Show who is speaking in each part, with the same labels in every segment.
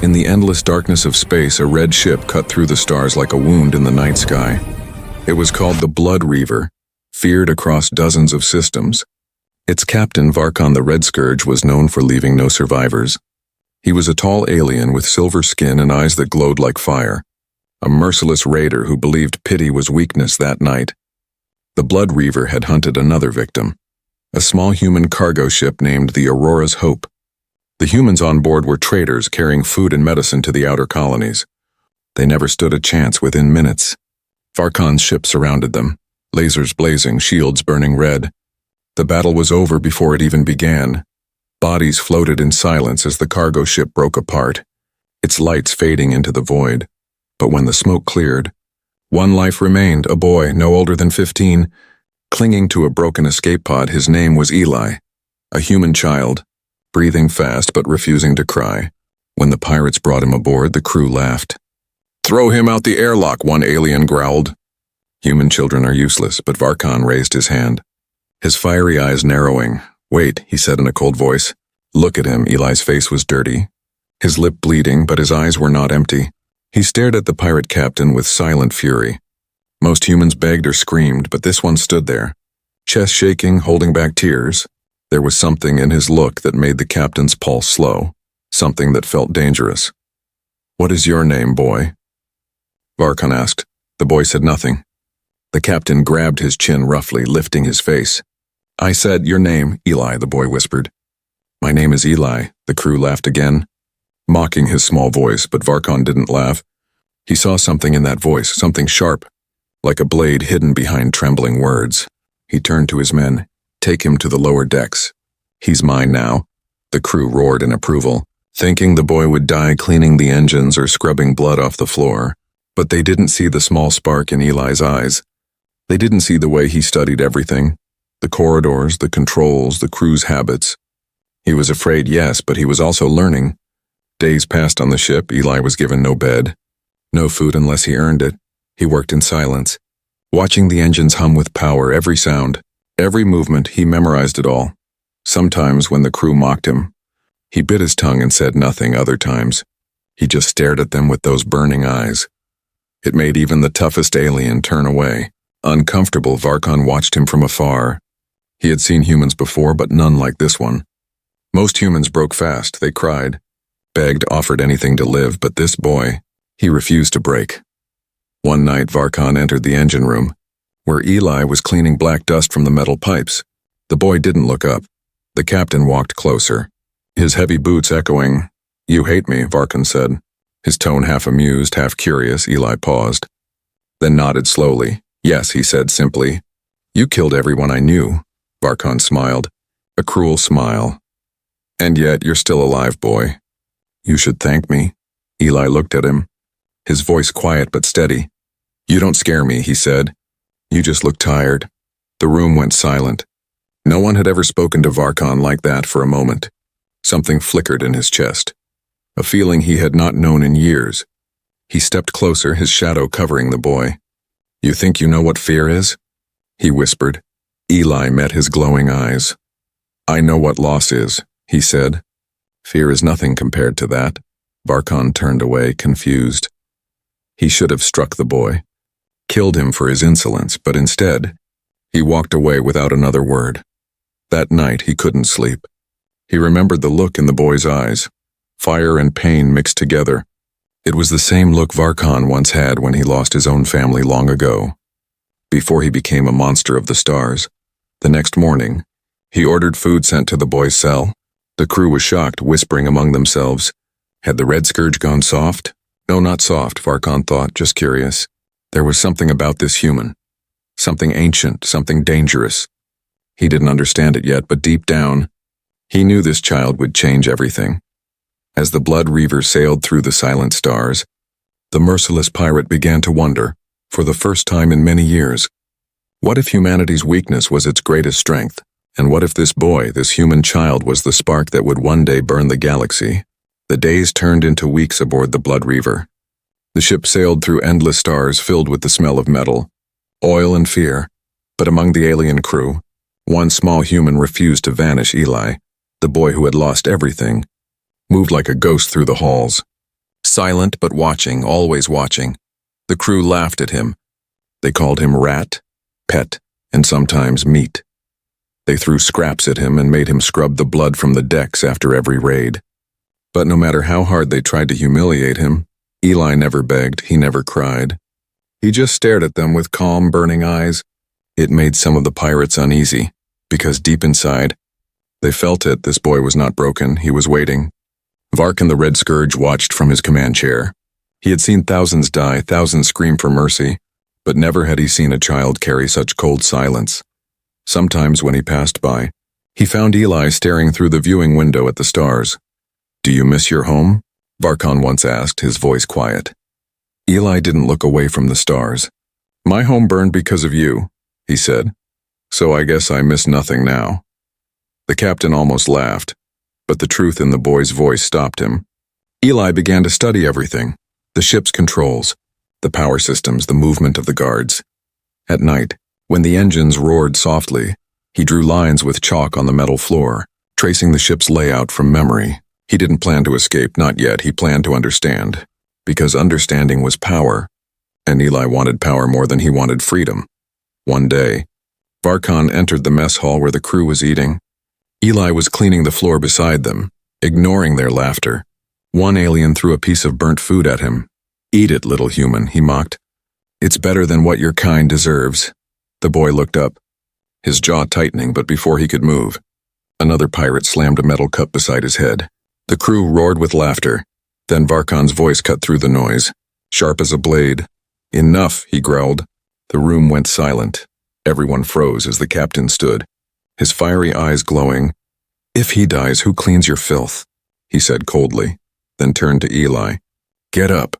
Speaker 1: In the endless darkness of space, a red ship cut through the stars like a wound in the night sky. It was called the Blood Reaver, feared across dozens of systems. Its captain, Varkon the Red Scourge, was known for leaving no survivors. He was a tall alien with silver skin and eyes that glowed like fire, a merciless raider who believed pity was weakness that night. The Blood Reaver had hunted another victim, a small human cargo ship named the Aurora's Hope. The humans on board were traders carrying food and medicine to the outer colonies. They never stood a chance within minutes. Varkon's ship surrounded them, lasers blazing, shields burning red. The battle was over before it even began. Bodies floated in silence as the cargo ship broke apart, its lights fading into the void. But when the smoke cleared, one life remained, a boy no older than 15, clinging to a broken escape pod. His name was Eli, a human child, breathing fast but refusing to cry. When the pirates brought him aboard, the crew laughed. "Throw him out the airlock," one alien growled. Human children are useless, but Varkon raised his hand, his fiery eyes narrowing. "Wait," he said in a cold voice. "Look at him." Eli's face was dirty, his lip bleeding, but his eyes were not empty. He stared at the pirate captain with silent fury. Most humans begged or screamed, but this one stood there, chest shaking, holding back tears. There was something in his look that made the captain's pulse slow, something that felt dangerous. "What is your name, boy?" Varkon asked. The boy said nothing. The captain grabbed his chin roughly, lifting his face. "I said your name, Eli," the boy whispered. "My name is Eli." The crew laughed again, mocking his small voice, but Varkon didn't laugh. He saw something in that voice, something sharp, like a blade hidden behind trembling words. He turned to his men. "Take him to the lower decks. He's mine now." The crew roared in approval, thinking the boy would die cleaning the engines or scrubbing blood off the floor. But they didn't see the small spark in Eli's eyes. They didn't see the way he studied everything, the corridors, the controls, the crew's habits. He was afraid, yes, but he was also learning. Days passed on the ship. Eli was given no bed, no food unless he earned it. He worked in silence, watching the engines hum with power, every sound, every movement. He memorized it all. Sometimes when the crew mocked him, he bit his tongue and said nothing. Other times, he just stared at them with those burning eyes. It made even the toughest alien turn away. Uncomfortable, Varkon watched him from afar. He had seen humans before, but none like this one. Most humans broke fast. They cried, begged, offered anything to live, but this boy, he refused to break. One night, Varkon entered the engine room, where Eli was cleaning black dust from the metal pipes. The boy didn't look up. The captain walked closer, his heavy boots echoing. "You hate me," Varkon said, his tone half amused, half curious. Eli paused, then nodded slowly. "Yes," he said simply. "You killed everyone I knew." Varkon smiled, a cruel smile. "And yet you're still alive, boy. You should thank me." Eli looked at him, his voice quiet but steady. "You don't scare me," he said. "You just look tired." The room went silent. No one had ever spoken to Varkon like that for a moment. Something flickered in his chest, a feeling he had not known in years. He stepped closer, his shadow covering the boy. "You think you know what fear is?" he whispered. Eli met his glowing eyes. "I know what loss is," he said. "Fear is nothing compared to that." Varkon turned away, confused. He should have struck the boy, killed him for his insolence, but instead, he walked away without another word. That night, he couldn't sleep. He remembered the look in the boy's eyes, fire and pain mixed together. It was the same look Varkon once had when he lost his own family long ago, before he became a monster of the stars. The next morning, he ordered food sent to the boy's cell. The crew was shocked, whispering among themselves. Had the Red Scourge gone soft? No, not soft, Varkon thought, just curious. There was something about this human, something ancient, something dangerous. He didn't understand it yet, but deep down, he knew this child would change everything. As the Blood Reaver sailed through the silent stars, the merciless pirate began to wonder, for the first time in many years, what if humanity's weakness was its greatest strength? And what if this boy, this human child, was the spark that would one day burn the galaxy? The days turned into weeks aboard the Blood Reaver. The ship sailed through endless stars filled with the smell of metal, oil and fear. But among the alien crew, one small human refused to vanish. Eli, the boy who had lost everything, moved like a ghost through the halls. Silent but watching, always watching. The crew laughed at him. They called him rat, pet, and sometimes meat. They threw scraps at him and made him scrub the blood from the decks after every raid. But no matter how hard they tried to humiliate him, Eli never begged, he never cried. He just stared at them with calm, burning eyes. It made some of the pirates uneasy, because deep inside, they felt it, this boy was not broken, he was waiting. Varkan the Red Scourge watched from his command chair. He had seen thousands die, thousands scream for mercy, but never had he seen a child carry such cold silence. Sometimes when he passed by, he found Eli staring through the viewing window at the stars. "Do you miss your home?" Varkan once asked, his voice quiet. Eli didn't look away from the stars. "My home burned because of you," he said, "so I guess I miss nothing now." The captain almost laughed, but the truth in the boy's voice stopped him. Eli began to study everything, the ship's controls, the power systems, the movement of the guards. At night, when the engines roared softly, he drew lines with chalk on the metal floor, tracing the ship's layout from memory. He didn't plan to escape, not yet, he planned to understand. Because understanding was power, and Eli wanted power more than he wanted freedom. One day, Varkan entered the mess hall where the crew was eating. Eli was cleaning the floor beside them, ignoring their laughter. One alien threw a piece of burnt food at him. "Eat it, little human," he mocked. "It's better than what your kind deserves." The boy looked up, his jaw tightening, but before he could move, another pirate slammed a metal cup beside his head. The crew roared with laughter. Then Varkan's voice cut through the noise, sharp as a blade. "Enough," he growled. The room went silent. Everyone froze as the captain stood, his fiery eyes glowing. "If he dies, who cleans your filth?" he said coldly, then turned to Eli. "Get up."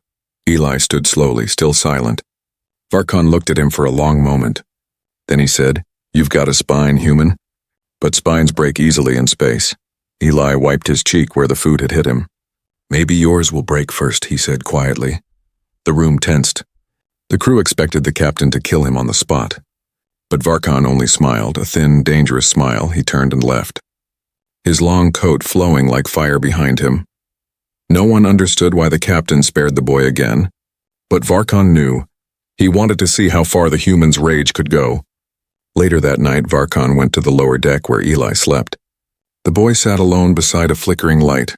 Speaker 1: Eli stood slowly, still silent. Varkan looked at him for a long moment. Then he said, "You've got a spine, human." But spines break easily in space. Eli wiped his cheek where the food had hit him. "Maybe yours will break first," he said quietly. The room tensed. The crew expected the captain to kill him on the spot. But Varkan only smiled, a thin, dangerous smile. He turned and left, his long coat flowing like fire behind him. No one understood why the captain spared the boy again, but Varkan knew. He wanted to see how far the human's rage could go. Later that night, Varkan went to the lower deck where Eli slept. The boy sat alone beside a flickering light.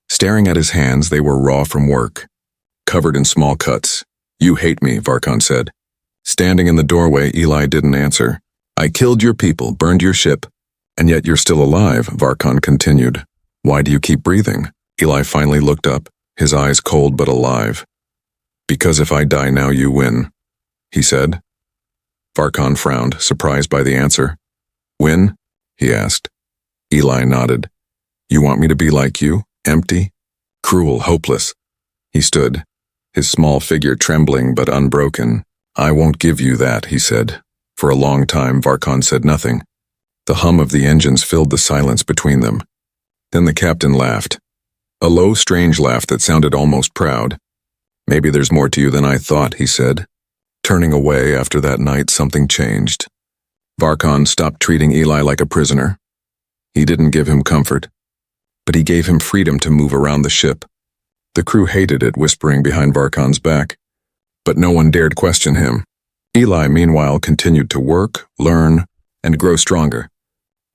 Speaker 1: Staring at his hands, they were raw from work, covered in small cuts. "You hate me," Varkan said. Standing in the doorway, Eli didn't answer. "I killed your people, burned your ship, and yet you're still alive," Varkan continued. "Why do you keep breathing?" Eli finally looked up, his eyes cold but alive. "Because if I die now, you win," he said. Varkan frowned, surprised by the answer. "Win?" he asked. Eli nodded. "You want me to be like you? Empty? Cruel, hopeless?" He stood, his small figure trembling but unbroken. "I won't give you that," he said. For a long time, Varkan said nothing. The hum of the engines filled the silence between them. Then the captain laughed. A low, strange laugh that sounded almost proud. "Maybe there's more to you than I thought," he said. Turning away after that night, something changed. Varkan stopped treating Eli like a prisoner. He didn't give him comfort, but he gave him freedom to move around the ship. The crew hated it, whispering behind Varkan's back, but no one dared question him. Eli, meanwhile, continued to work, learn, and grow stronger.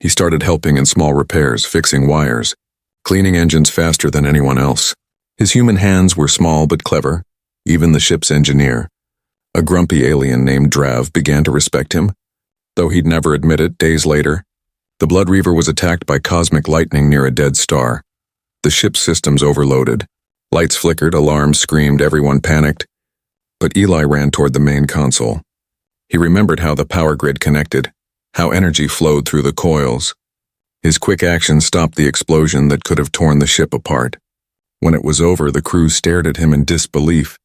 Speaker 1: He started helping in small repairs, fixing wires, cleaning engines faster than anyone else. His human hands were small but clever. Even the ship's engineer, a grumpy alien named Drav, began to respect him. Though he'd never admit it, days later, the Blood Reaver was attacked by cosmic lightning near a dead star. The ship's systems overloaded. Lights flickered, alarms screamed, everyone panicked. But Eli ran toward the main console. He remembered how the power grid connected, how energy flowed through the coils. His quick action stopped the explosion that could have torn the ship apart. When it was over, the crew stared at him in disbelief.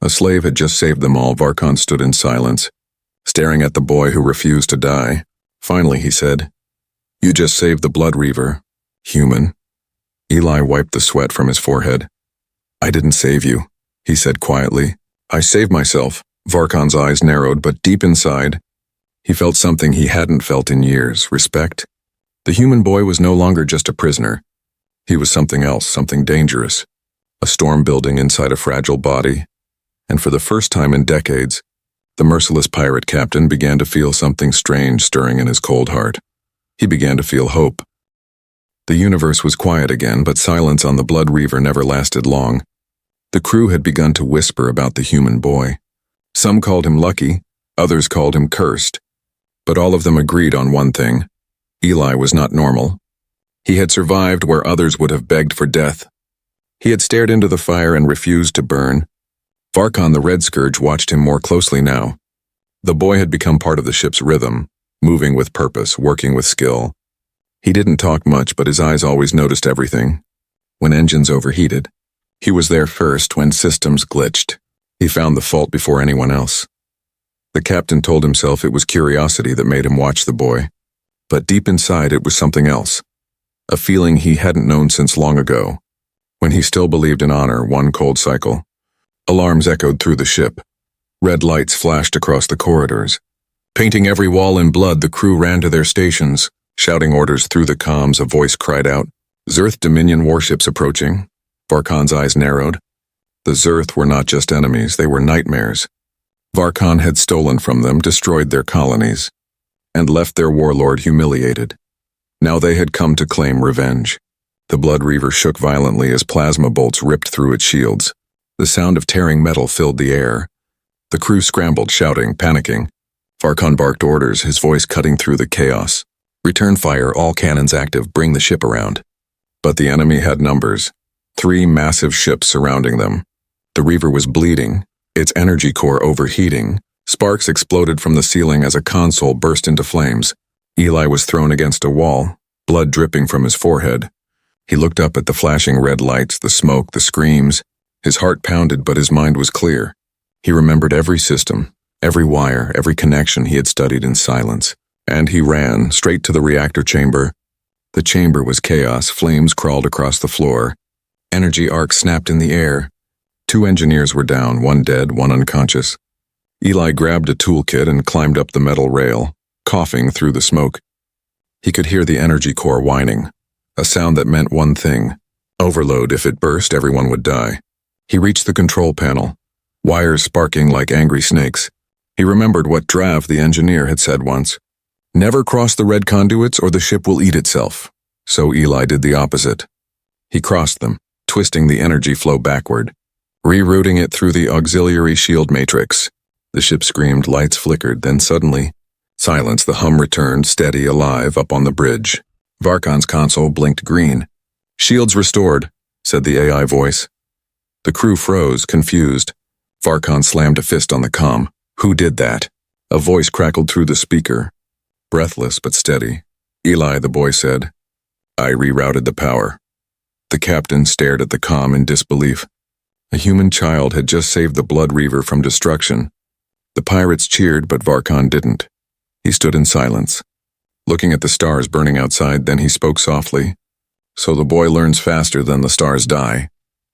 Speaker 1: A slave had just saved them all. Varkan stood in silence, staring at the boy who refused to die. Finally, he said, "You just saved the Blood Reaver, human." Eli wiped the sweat from his forehead. "I didn't save you," he said quietly. "I saved myself." Varkan's eyes narrowed, but deep inside, he felt something he hadn't felt in years, respect. The human boy was no longer just a prisoner. He was something else, something dangerous. a storm building inside a fragile body, and for the first time in decades, the merciless pirate captain began to feel something strange stirring in his cold heart. He began to feel hope. The universe was quiet again, but silence on the Blood Reaver never lasted long. The crew had begun to whisper about the human boy. Some called him lucky, others called him cursed. But all of them agreed on one thing: Eli was not normal. He had survived where others would have begged for death. He had stared into the fire and refused to burn. Varkon the Red Scourge watched him more closely now. The boy had become part of the ship's rhythm, moving with purpose, working with skill. He didn't talk much, but his eyes always noticed everything. When engines overheated, he was there first. When systems glitched, he found the fault before anyone else. The captain told himself it was curiosity that made him watch the boy, but deep inside it was something else, a feeling he hadn't known since long ago, when he still believed in honor. One cold cycle. Alarms echoed through the ship. Red lights flashed across the corridors. Painting every wall in blood, the crew ran to their stations, shouting orders through the comms. A voice cried out, "Zerth Dominion warships approaching." Varkon's eyes narrowed. The Zerth were not just enemies, they were nightmares. Varkon had stolen from them, destroyed their colonies, and left their warlord humiliated. Now they had come to claim revenge. The Blood Reaver shook violently as plasma bolts ripped through its shields. The sound of tearing metal filled the air. The crew scrambled, shouting, panicking. Varkon barked orders, his voice cutting through the chaos. "Return fire, all cannons active, bring the ship around." But the enemy had numbers. 3 massive ships surrounding them. The Reaver was bleeding, its energy core overheating. Sparks exploded from the ceiling as a console burst into flames. Eli was thrown against a wall, blood dripping from his forehead. He looked up at the flashing red lights, the smoke, the screams. His heart pounded, but his mind was clear. He remembered every system, every wire, every connection he had studied in silence. And he ran, straight to the reactor chamber. The chamber was chaos, flames crawled across the floor. Energy arcs snapped in the air. 2 engineers were down, one dead, one unconscious. Eli grabbed a toolkit and climbed up the metal rail, coughing through the smoke. He could hear the energy core whining, a sound that meant one thing: overload. If it burst, everyone would die. He reached the control panel, wires sparking like angry snakes. He remembered what Drav, the engineer, had said once: "Never cross the red conduits or the ship will eat itself." So Eli did the opposite. He crossed them, twisting the energy flow backward, rerouting it through the auxiliary shield matrix. The ship screamed, lights flickered, then suddenly, silence. The hum returned, steady, alive, up on the bridge. Varkon's console blinked green. "Shields restored," said the AI voice. The crew froze, confused. Varkon slammed a fist on the comm. "Who did that?" A voice crackled through the speaker, breathless but steady. "Eli," the boy said. "I rerouted the power." The captain stared at the comm in disbelief. A human child had just saved the Blood Reaver from destruction. The pirates cheered, but Varkon didn't. He stood in silence, looking at the stars burning outside. Then he spoke softly. "So the boy learns faster than the stars die."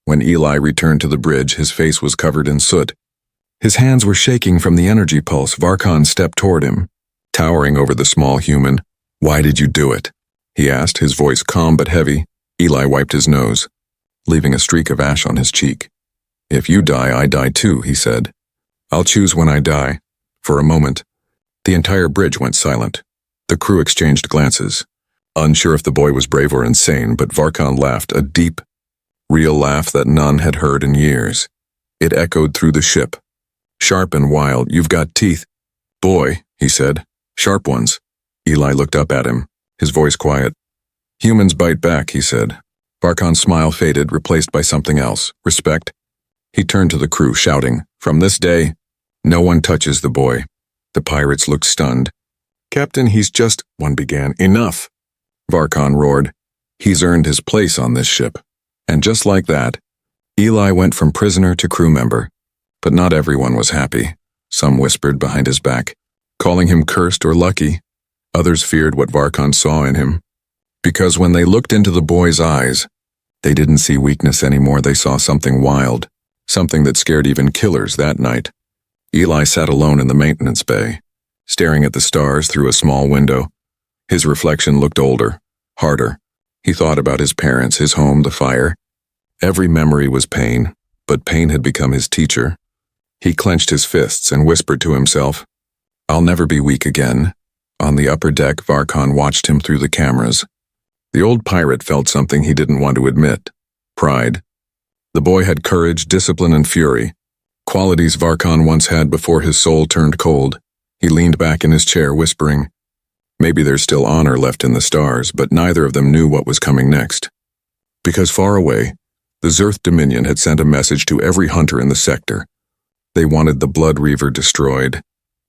Speaker 1: When Eli returned to the bridge, his face was covered in soot. His hands were shaking from the energy pulse. Varkon stepped toward him, towering over the small human. "Why did you do it?" he asked, his voice calm but heavy. Eli wiped his nose, leaving a streak of ash on his cheek. "If you die, I die too," he said. "I'll choose when I die." For a moment, the entire bridge went silent. The crew exchanged glances, unsure if the boy was brave or insane, but Varkon laughed, a deep, real laugh that none had heard in years. It echoed through the ship, sharp and wild. "You've got teeth." "Boy," he said. "Sharp ones." Eli looked up at him, his voice quiet. "Humans bite back," he said. Varkon's smile faded, replaced by something else: respect. He turned to the crew, shouting, "From this day, no one touches the boy." The pirates looked stunned. "Captain, he's just—" one began. "Enough!" Varkon roared. "He's earned his place on this ship." And just like that, Eli went from prisoner to crew member. But not everyone was happy. Some whispered behind his back, calling him cursed or lucky. Others feared what Varkon saw in him. Because when they looked into the boy's eyes, they didn't see weakness anymore. They saw something wild, something that scared even killers that night. Eli sat alone in the maintenance bay, staring at the stars through a small window. His reflection looked older, harder. He thought about his parents, his home, the fire. Every memory was pain, but pain had become his teacher. He clenched his fists and whispered to himself, "I'll never be weak again." On the upper deck, Varkan watched him through the cameras. The old pirate felt something he didn't want to admit: pride. The boy had courage, discipline, and fury, qualities Varkan once had before his soul turned cold. He leaned back in his chair, whispering, "Maybe there's still honor left in the stars," but neither of them knew what was coming next. Because far away, the Zerth Dominion had sent a message to every hunter in the sector. They wanted the Blood Reaver destroyed,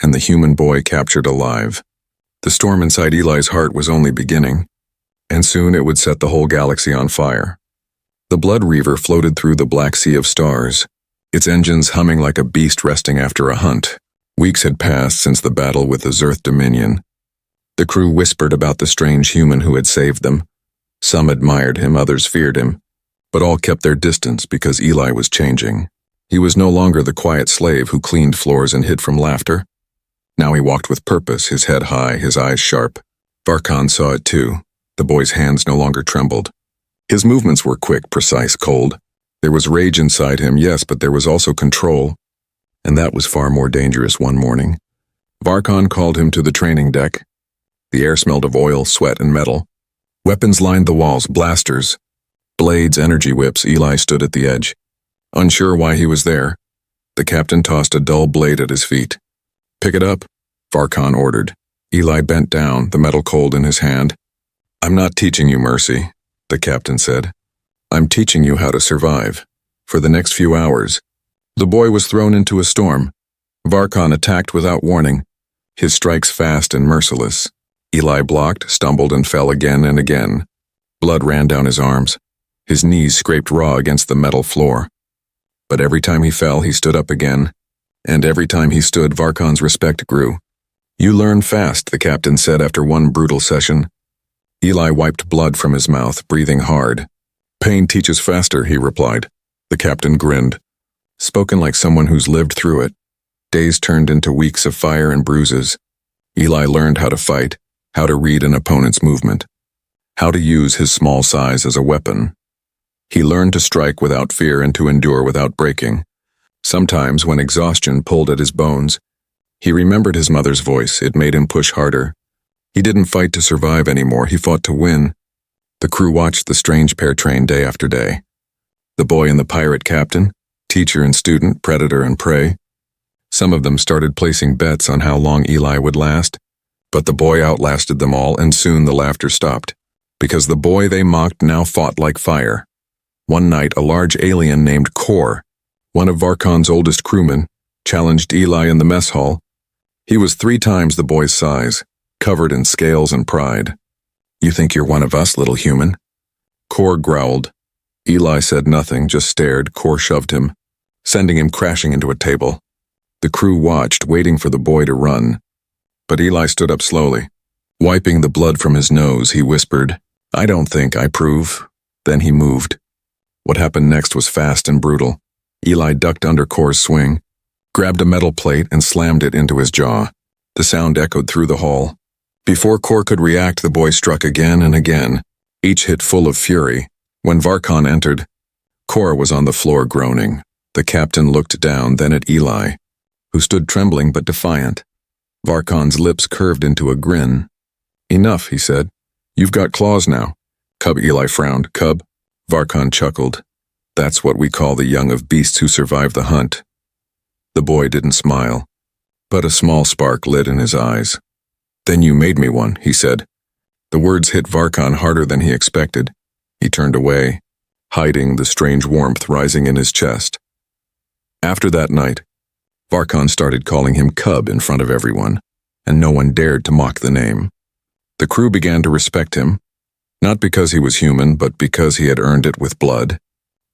Speaker 1: and the human boy captured alive. The storm inside Eli's heart was only beginning, and soon it would set the whole galaxy on fire. The Blood Reaver floated through the black sea of stars, its engines humming like a beast resting after a hunt. Weeks had passed since the battle with the Zerth Dominion. The crew whispered about the strange human who had saved them. Some admired him, others feared him, but all kept their distance because Eli was changing. He was no longer the quiet slave who cleaned floors and hid from laughter. Now he walked with purpose, his head high, his eyes sharp. Varkan saw it too. The boy's hands no longer trembled. His movements were quick, precise, cold. There was rage inside him, yes, but there was also control. And that was far more dangerous one morning. Varkan called him to the training deck. The air smelled of oil, sweat, and metal. Weapons lined the walls, blasters, blades, energy whips. Eli stood at the edge, unsure why he was there. The captain tossed a dull blade at his feet. "Pick it up," Varkan ordered. Eli bent down, the metal cold in his hand. "I'm not teaching you mercy," the captain said. "I'm teaching you how to survive. For the next few hours." The boy was thrown into a storm. Varkan attacked without warning, his strikes fast and merciless. Eli blocked, stumbled, and fell again and again. Blood ran down his arms. His knees scraped raw against the metal floor. But every time he fell, he stood up again. And every time he stood, Varkan's respect grew. "You learn fast," the captain said after one brutal session. Eli wiped blood from his mouth, breathing hard. "Pain teaches faster," he replied. The captain grinned, spoken like someone who's lived through it. Days turned into weeks of fire and bruises. Eli learned how to fight, how to read an opponent's movement, how to use his small size as a weapon. He learned to strike without fear and to endure without breaking. Sometimes, when exhaustion pulled at his bones, he remembered his mother's voice. It made him push harder. He didn't fight to survive anymore, he fought to win. The crew watched the strange pair train day after day. The boy and the pirate captain, teacher and student, predator and prey. Some of them started placing bets on how long Eli would last, but the boy outlasted them all, and soon the laughter stopped, because the boy they mocked now fought like fire. One night, a large alien named Kor, one of Varkan's oldest crewmen, challenged Eli in the mess hall. He was 3 times the boy's size, covered in scales and pride. "You think you're one of us, little human?" Kor growled. Eli said nothing, just stared. Kor shoved him, sending him crashing into a table. The crew watched, waiting for the boy to run. But Eli stood up slowly. Wiping the blood from his nose, he whispered, "I don't think, I prove." Then he moved. What happened next was fast and brutal. Eli ducked under Kor's swing, grabbed a metal plate and slammed it into his jaw. The sound echoed through the hall. Before Kor could react, the boy struck again and again, each hit full of fury. When Varkan entered, Kor was on the floor groaning. The captain looked down, then at Eli, who stood trembling but defiant. Varkan's lips curved into a grin. "Enough," he said. "You've got claws now." "Cub," Eli frowned. "Cub?" Varkan chuckled. "That's what we call the young of beasts who survive the hunt." The boy didn't smile, but a small spark lit in his eyes. "Then you made me one," he said. The words hit Varkan harder than he expected. He turned away, hiding the strange warmth rising in his chest. After that night, Varkan started calling him Cub in front of everyone, and no one dared to mock the name. The crew began to respect him, not because he was human, but because he had earned it with blood.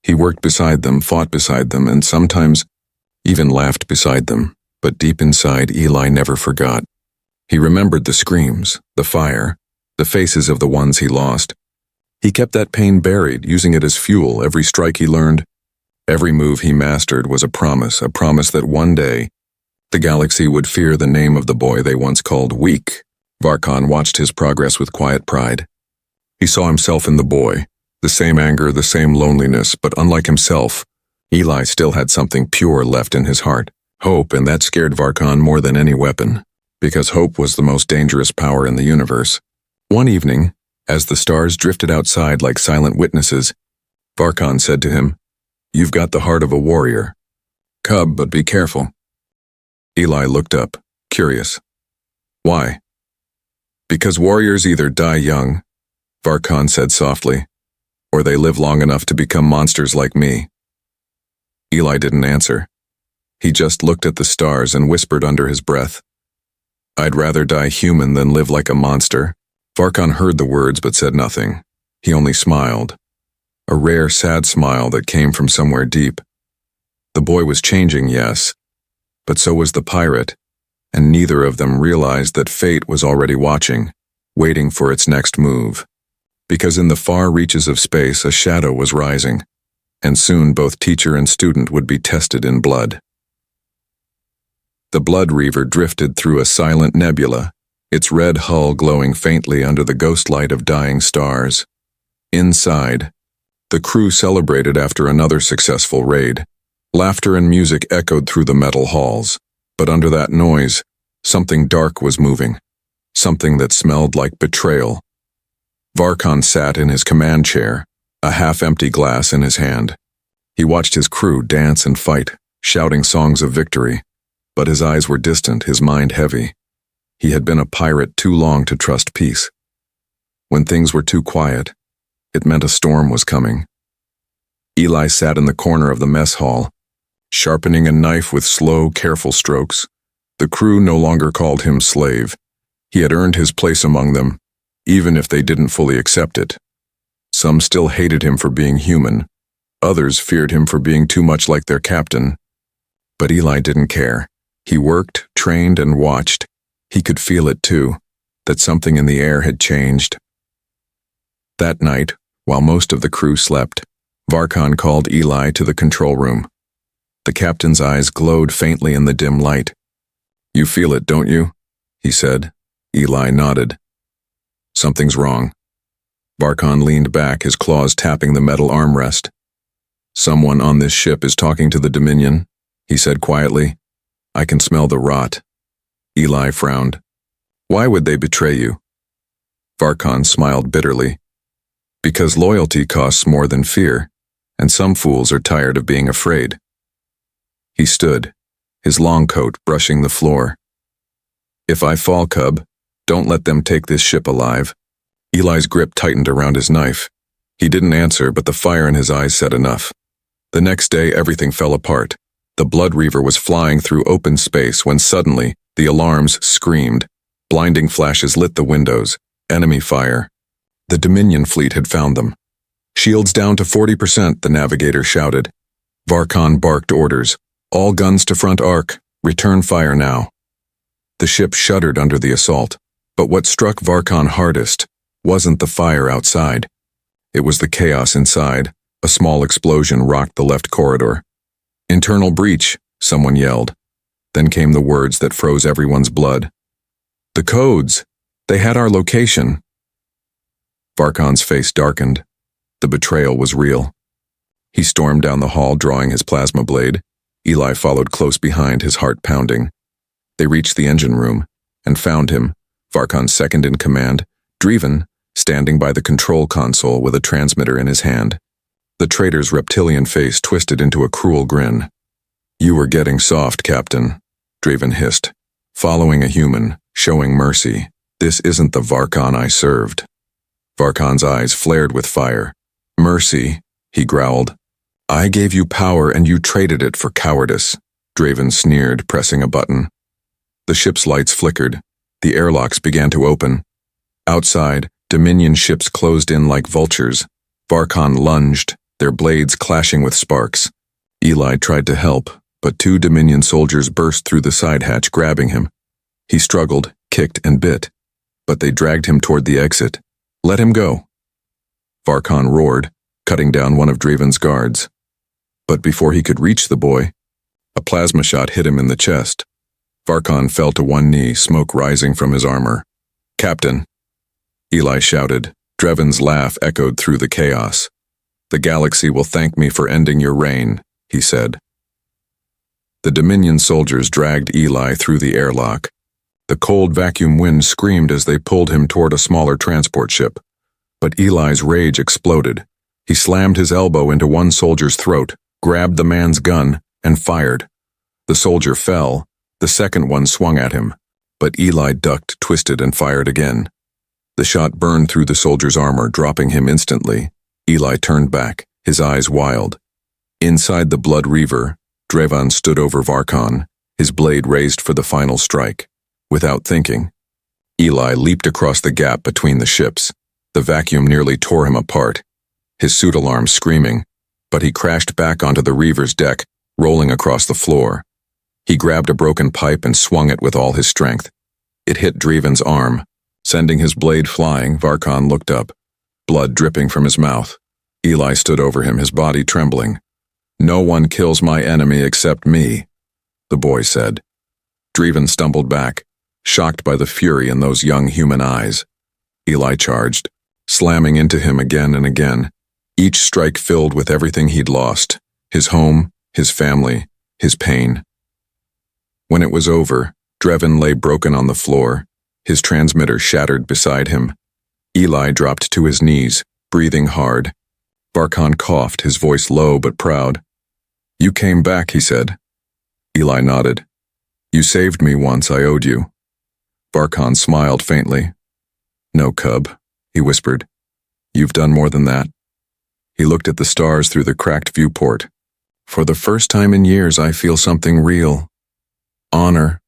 Speaker 1: He worked beside them, fought beside them, and sometimes even laughed beside them. But deep inside, Eli never forgot. He remembered the screams, the fire, the faces of the ones he lost. He kept that pain buried, using it as fuel. Every strike he learned, every move he mastered was a promise that one day the galaxy would fear the name of the boy they once called weak. Varkan watched his progress with quiet pride. He saw himself in the boy, The same anger, the same loneliness, but unlike himself, Eli still had something pure left in his heart. Hope, and that scared Varkan more than any weapon, because hope was the most dangerous power in the universe. One evening, as the stars drifted outside like silent witnesses, Varkan said to him, "You've got the heart of a warrior. Cub, but be careful." Eli looked up, curious. "Why?" "Because warriors either die young," Varkan said softly, "or they live long enough to become monsters like me." Eli didn't answer. He just looked at the stars and whispered under his breath, "I'd rather die human than live like a monster." Varkan heard the words but said nothing. He only smiled. A rare, sad smile that came from somewhere deep. The boy was changing, yes, but so was the pirate, and neither of them realized that fate was already watching, waiting for its next move. Because in the far reaches of space a shadow was rising, and soon both teacher and student would be tested in blood. The Blood Reaver drifted through a silent nebula, its red hull glowing faintly under the ghost light of dying stars. Inside, the crew celebrated after another successful raid. Laughter and music echoed through the metal halls, but under that noise, something dark was moving, something that smelled like betrayal. Varkan sat in his command chair, a half-empty glass in his hand. He watched his crew dance and fight, shouting songs of victory, but his eyes were distant, his mind heavy. He had been a pirate too long to trust peace. When things were too quiet, it meant a storm was coming. Eli sat in the corner of the mess hall, sharpening a knife with slow, careful strokes. The crew no longer called him slave. He had earned his place among them, even if they didn't fully accept it. Some still hated him for being human. Others feared him for being too much like their captain. But Eli didn't care. He worked, trained, and watched. He could feel it too, that something in the air had changed. That night, while most of the crew slept, Varkan called Eli to the control room. The captain's eyes glowed faintly in the dim light. "You feel it, don't you?" he said. Eli nodded. "Something's wrong." Varkan leaned back, his claws tapping the metal armrest. "Someone on this ship is talking to the Dominion," he said quietly. "I can smell the rot." Eli frowned. "Why would they betray you?" Varkan smiled bitterly. "Because loyalty costs more than fear, and some fools are tired of being afraid." He stood, his long coat brushing the floor. "If I fall, Cub, don't let them take this ship alive." Eli's grip tightened around his knife. He didn't answer, but the fire in his eyes said enough. The next day, everything fell apart. The Blood Reaver was flying through open space when suddenly the alarms screamed. Blinding flashes lit the windows. Enemy fire. The Dominion fleet had found them. "Shields down to 40%, the navigator shouted. Varkan barked orders. "All guns to front arc. Return fire now." The ship shuddered under the assault, but what struck Varkan hardest wasn't the fire outside. It was the chaos inside. A small explosion rocked the left corridor. "Internal breach," someone yelled. Then came the words that froze everyone's blood. "The codes! They had our location." Varkan's face darkened. The betrayal was real. He stormed down the hall, drawing his plasma blade. Eli followed close behind, his heart pounding. They reached the engine room and found him, Varkan's second in command, Driven, standing by the control console with a transmitter in his hand. The traitor's reptilian face twisted into a cruel grin. "You were getting soft, Captain," Driven hissed. "Following a human, showing mercy. This isn't the Varkan I served." Varkan's eyes flared with fire. "Mercy," he growled. "I gave you power and you traded it for cowardice," Driven sneered, pressing a button. The ship's lights flickered. The airlocks began to open. Outside, Dominion ships closed in like vultures. Varkan lunged, their blades clashing with sparks. Eli tried to help, but two Dominion soldiers burst through the side hatch, grabbing him. He struggled, kicked, and bit, but they dragged him toward the exit. "Let him go." Varkan roared, cutting down one of Driven's guards. But before he could reach the boy, a plasma shot hit him in the chest. Varkan fell to one knee, smoke rising from his armor. "Captain!" Eli shouted. Driven's laugh echoed through the chaos. "The galaxy will thank me for ending your reign," he said. The Dominion soldiers dragged Eli through the airlock. The cold vacuum wind screamed as they pulled him toward a smaller transport ship. But Eli's rage exploded. He slammed his elbow into one soldier's throat, grabbed the man's gun, and fired. The soldier fell. The second one swung at him. But Eli ducked, twisted, and fired again. The shot burned through the soldier's armor, dropping him instantly. Eli turned back, his eyes wild. Inside the Blood Reaver, Drevan stood over Varkan, his blade raised for the final strike. Without thinking, Eli leaped across the gap between the ships. The vacuum nearly tore him apart, his suit alarm screaming, but he crashed back onto the Reaver's deck, rolling across the floor. He grabbed a broken pipe and swung it with all his strength. It hit Drevan's arm. Sending his blade flying, Varkan looked up, blood dripping from his mouth. Eli stood over him, his body trembling. "No one kills my enemy except me," the boy said. Drevan stumbled back, shocked by the fury in those young human eyes. Eli charged, slamming into him again and again, each strike filled with everything he'd lost, his home, his family, his pain. When it was over, Drevan lay broken on the floor, his transmitter shattered beside him. Eli dropped to his knees, breathing hard. Varkan coughed, his voice low but proud. "You came back," he said. Eli nodded. "You saved me once, I owed you." Varkan smiled faintly. "No, cub," he whispered. "You've done more than that." He looked at the stars through the cracked viewport. "For the first time in years, I feel something real. Honor."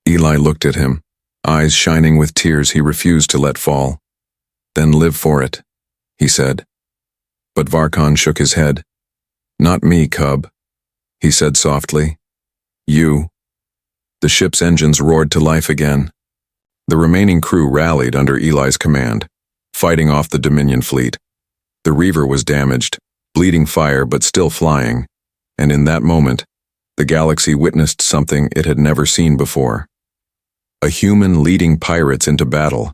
Speaker 1: Eli looked at him, eyes shining with tears he refused to let fall. "Then live for it," he said. But Varkan shook his head. "Not me, cub," he said softly. "You." The ship's engines roared to life again. The remaining crew rallied under Eli's command, fighting off the Dominion fleet. The Reaver was damaged, bleeding fire but still flying, and in that moment, the galaxy witnessed something it had never seen before. A human leading pirates into battle.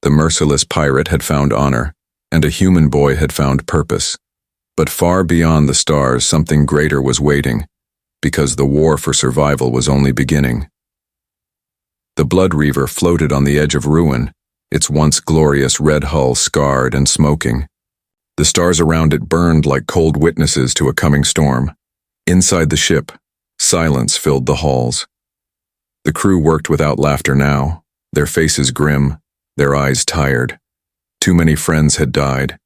Speaker 1: The Merciless pirate had found honor, and a human boy had found purpose. But far beyond the stars, something greater was waiting, because the war for survival was only beginning. The Blood Reaver floated on the edge of ruin, its once glorious red hull scarred and smoking. The stars around it burned like cold witnesses to a coming storm. Inside the ship, silence filled the halls. The crew worked without laughter now, their faces grim, their eyes tired. Too many friends had died.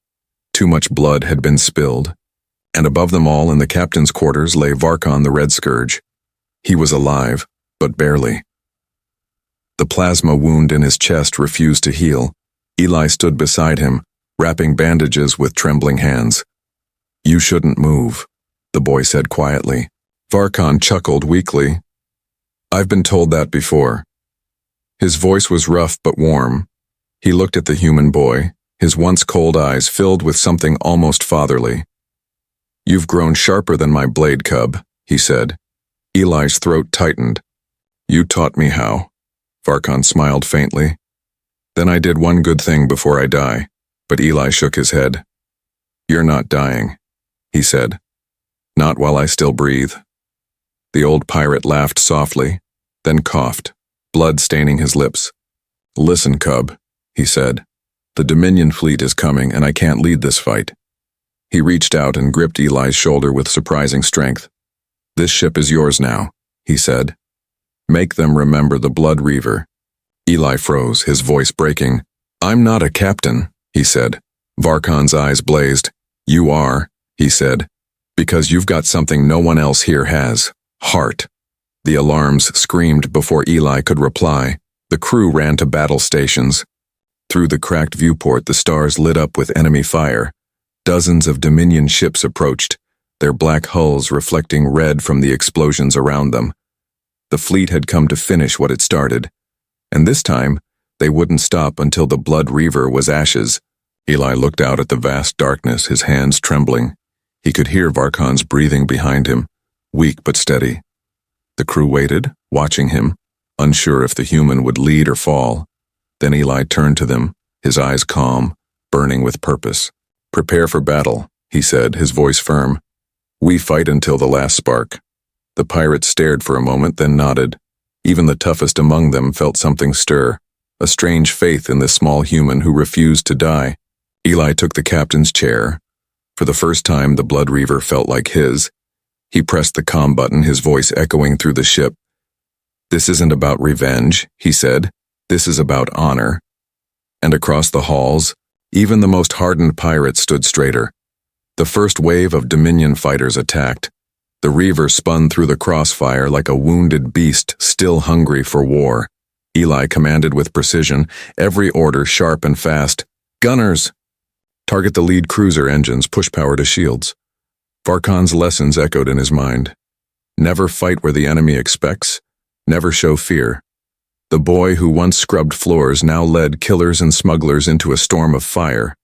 Speaker 1: Too much blood had been spilled. And above them all in the captain's quarters lay Varkan the Red Scourge. He was alive, but barely. The plasma wound in his chest refused to heal. Eli stood beside him, wrapping bandages with trembling hands. "You shouldn't move," the boy said quietly. Varkan chuckled weakly. "I've been told that before." His voice was rough but warm. He looked at the human boy, his once cold eyes filled with something almost fatherly. "You've grown sharper than my blade, cub," he said. Eli's throat tightened. "You taught me how." Varkan smiled faintly. "Then I did one good thing before I die," but Eli shook his head. "You're not dying," he said. "Not while I still breathe." The old pirate laughed softly, then coughed, blood staining his lips. "Listen, cub," he said. "The Dominion fleet is coming, and I can't lead this fight." He reached out and gripped Eli's shoulder with surprising strength. "This ship is yours now," he said. "Make them remember the Blood Reaver." Eli froze, his voice breaking. "I'm not a captain," he said. Varkan's eyes blazed. "You are," he said, "because you've got something no one else here has. Heart." The alarms screamed before Eli could reply. The crew ran to battle stations. Through the cracked viewport, the stars lit up with enemy fire. Dozens of Dominion ships approached, their black hulls reflecting red from the explosions around them. The fleet had come to finish what it started, and this time, they wouldn't stop until the Blood Reaver was ashes. Eli looked out at the vast darkness, his hands trembling. He could hear Varkan's breathing behind him, weak but steady. The crew waited, watching him, unsure if the human would lead or fall. Then Eli turned to them, his eyes calm, burning with purpose. "Prepare for battle," he said, his voice firm. We fight until the last spark. The pirates stared for a moment, then nodded. Even the toughest among them felt something stir, a strange faith in this small human who refused to die. Eli took the captain's chair. For the first time, the Blood Reaver felt like his. He pressed the comm button, his voice echoing through the ship. This isn't about revenge, he said. This is about honor. And across the halls, even the most hardened pirates stood straighter. The first wave of Dominion fighters attacked. The Reaver spun through the crossfire like a wounded beast still hungry for war. Eli commanded with precision, every order sharp and fast. Gunners! Target the lead cruiser engines, push power to shields. Varkon's lessons echoed in his mind. Never fight where the enemy expects. Never show fear. The boy who once scrubbed floors now led killers and smugglers into a storm of fire.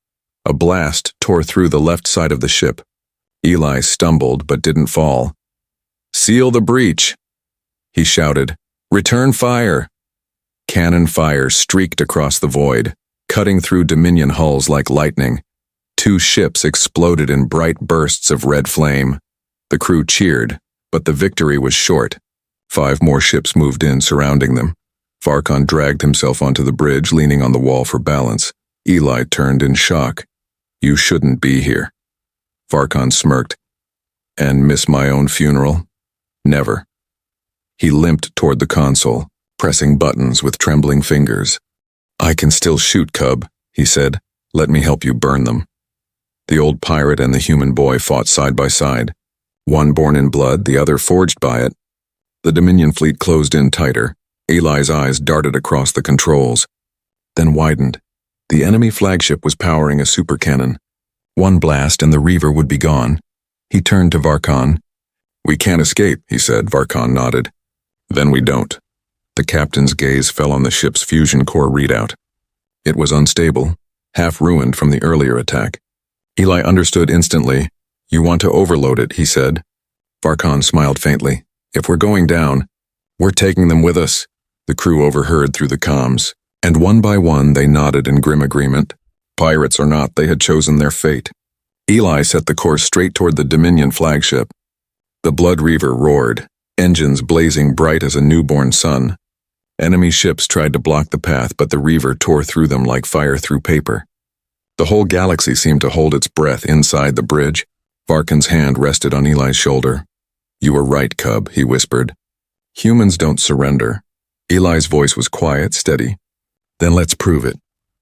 Speaker 1: A blast tore through the left side of the ship. Eli stumbled but didn't fall. Seal the breach, he shouted. Return fire. Cannon fire streaked across the void, cutting through Dominion hulls like lightning. 2 ships exploded in bright bursts of red flame. The crew cheered, but the victory was short. 5 more ships moved in, surrounding them. Varkon dragged himself onto the bridge, leaning on the wall for balance. Eli turned in shock. You shouldn't be here. Varkon smirked. And miss my own funeral? Never. He limped toward the console, pressing buttons with trembling fingers. I can still shoot, Cub, he said. Let me help you burn them. The old pirate and the human boy fought side by side. One born in blood, the other forged by it. The Dominion fleet closed in tighter. Eli's eyes darted across the controls, then widened. The enemy flagship was powering a supercannon. One blast and the Reaver would be gone. He turned to Varkon. We can't escape, he said. Varkon nodded. Then we don't. The captain's gaze fell on the ship's fusion core readout. It was unstable, half ruined from the earlier attack. Eli understood instantly. You want to overload it, he said. Varkon smiled faintly. If we're going down, we're taking them with us. The crew overheard through the comms, and one by one they nodded in grim agreement. Pirates or not, they had chosen their fate. Eli set the course straight toward the Dominion flagship. The Blood Reaver roared, engines blazing bright as a newborn sun. Enemy ships tried to block the path, but the Reaver tore through them like fire through paper. The whole galaxy seemed to hold its breath inside the bridge. Varkon's hand rested on Eli's shoulder. You were right, Cub, he whispered. Humans don't surrender. Eli's voice was quiet, steady. Then let's prove it.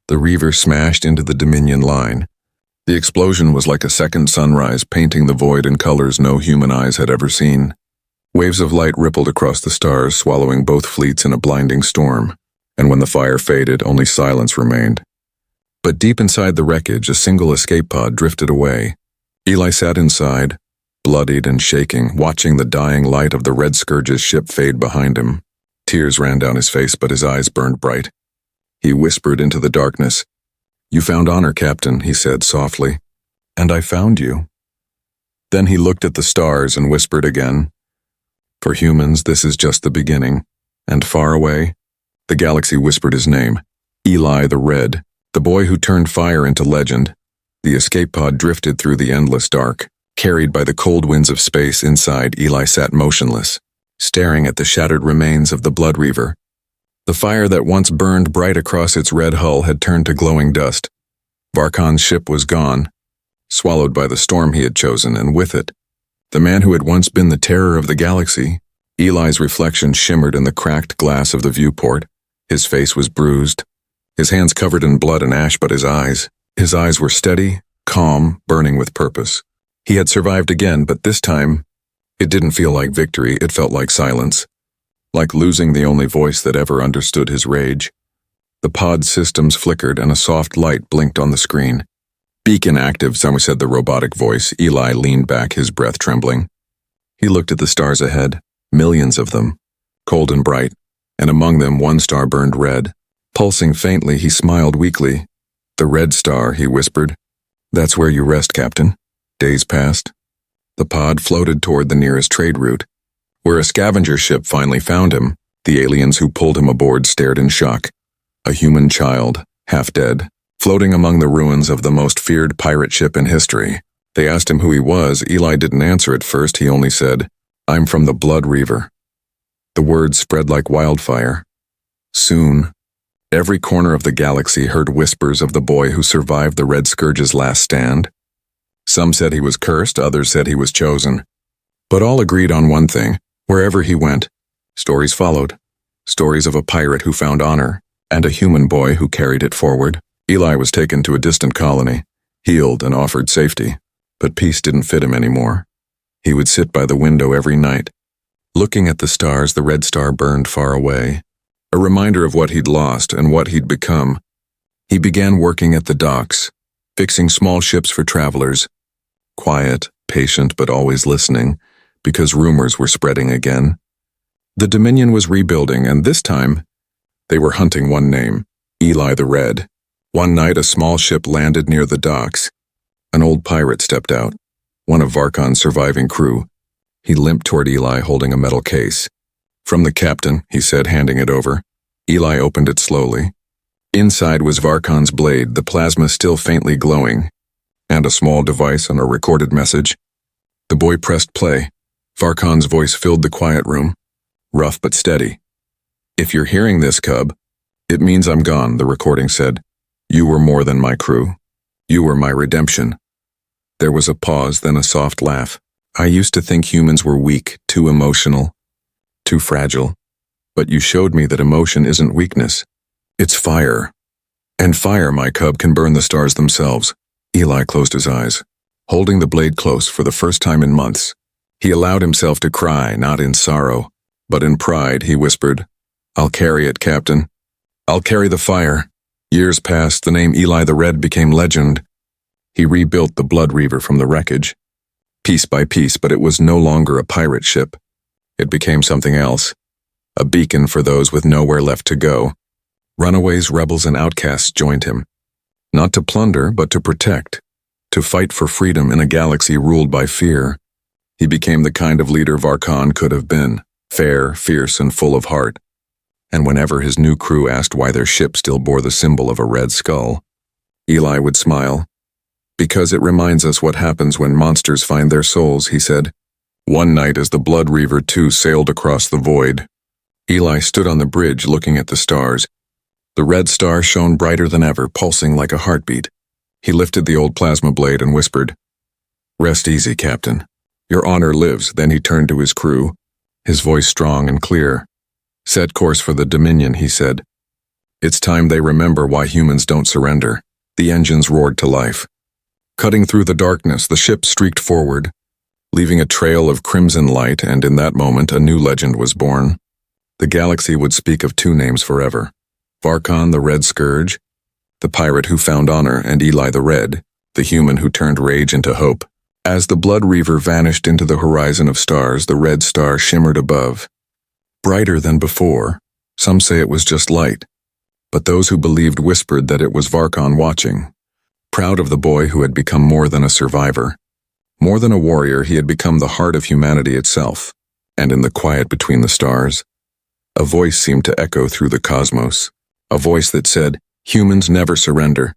Speaker 1: The Reaver smashed into the Dominion line. The explosion was like a second sunrise, painting the void in colors no human eyes had ever seen. Waves of light rippled across the stars, swallowing both fleets in a blinding storm, and when the fire faded, only silence remained. But deep inside the wreckage, a single escape pod drifted away. Eli sat inside, bloodied and shaking, watching the dying light of the Red Scourge's ship fade behind him. Tears ran down his face, but his eyes burned bright. He whispered into the darkness. You found honor, Captain, he said softly. And I found you. Then he looked at the stars and whispered again. For humans, this is just the beginning. And far away, the galaxy whispered his name. Eli the Red, the boy who turned fire into legend. The escape pod drifted through the endless dark. Carried by the cold winds of space inside, Eli sat motionless, staring at the shattered remains of the Blood Reaver. The fire that once burned bright across its red hull had turned to glowing dust. Varkon's ship was gone, swallowed by the storm he had chosen, and with it, the man who had once been the terror of the galaxy. Eli's reflection shimmered in the cracked glass of the viewport. His face was bruised, his hands covered in blood and ash, but his eyes were steady, calm, burning with purpose. He had survived again, but this time, it didn't feel like victory, it felt like silence. Like losing the only voice that ever understood his rage. The pod systems flickered and a soft light blinked on the screen. Beacon active, someone said the robotic voice. Eli leaned back, his breath trembling. He looked at the stars ahead, millions of them, cold and bright, and among them one star burned red. Pulsing faintly, he smiled weakly. The red star, he whispered. That's where you rest, Captain. Days passed. The pod floated toward the nearest trade route, where a scavenger ship finally found him. The aliens who pulled him aboard stared in shock. A human child, half dead, floating among the ruins of the most feared pirate ship in history. They asked him who he was. Eli didn't answer at first. He only said, "I'm from the Blood Reaver." The word spread like wildfire. Soon, every corner of the galaxy heard whispers of the boy who survived the Red Scourge's last stand. Some said he was cursed, others said he was chosen. But all agreed on one thing: wherever he went, stories followed. Stories of a pirate who found honor, and a human boy who carried it forward. Eli was taken to a distant colony, healed and offered safety, but peace didn't fit him anymore. He would sit by the window every night, looking at the stars. The red star burned far away, a reminder of what he'd lost and what he'd become. He began working at the docks, fixing small ships for travelers. Quiet, patient, but always listening, because rumors were spreading again. The Dominion was rebuilding, and this time, they were hunting one name: Eli the Red. One night, a small ship landed near the docks. An old pirate stepped out, one of Varkon's surviving crew. He limped toward Eli, holding a metal case. "From the captain," he said, handing it over. Eli opened it slowly. Inside was Varkon's blade, the plasma still faintly glowing, and a small device and a recorded message. The boy pressed play. Varkon's voice filled the quiet room, rough but steady. "If you're hearing this, cub, it means I'm gone," the recording said. "You were more than my crew. You were my redemption." There was a pause, then a soft laugh. "I used to think humans were weak, too emotional, too fragile. But you showed me that emotion isn't weakness. It's fire. And fire, my cub, can burn the stars themselves." Eli closed his eyes, holding the blade close for the first time in months. He allowed himself to cry, not in sorrow, but in pride. He whispered, "I'll carry it, Captain. I'll carry the fire." Years passed. The name Eli the Red became legend. He rebuilt the Blood Reaver from the wreckage, piece by piece, but it was no longer a pirate ship. It became something else, a beacon for those with nowhere left to go. Runaways, rebels, and outcasts joined him, not to plunder, but to protect, to fight for freedom in a galaxy ruled by fear. He became the kind of leader Varkon could have been, fair, fierce, and full of heart. And whenever his new crew asked why their ship still bore the symbol of a red skull, Eli would smile. "Because it reminds us what happens when monsters find their souls," he said. One night, as the Blood Reaver 2 sailed across the void, Eli stood on the bridge looking at the stars. The red star shone brighter than ever, pulsing like a heartbeat. He lifted the old plasma blade and whispered, "Rest easy, Captain. Your honor lives." Then he turned to his crew, his voice strong and clear. "Set course for the Dominion," he said. "It's time they remember why humans don't surrender." The engines roared to life. Cutting through the darkness, the ship streaked forward, leaving a trail of crimson light, and in that moment a new legend was born. The galaxy would speak of two names forever: Varkon the Red Scourge, the pirate who found honor, and Eli the Red, the human who turned rage into hope. As the Blood Reaver vanished into the horizon of stars, the red star shimmered above, brighter than before. Some say it was just light, but those who believed whispered that it was Varkon watching. Proud of the boy who had become more than a survivor. More than a warrior, he had become the heart of humanity itself. And in the quiet between the stars, a voice seemed to echo through the cosmos. A voice that said, "Humans never surrender.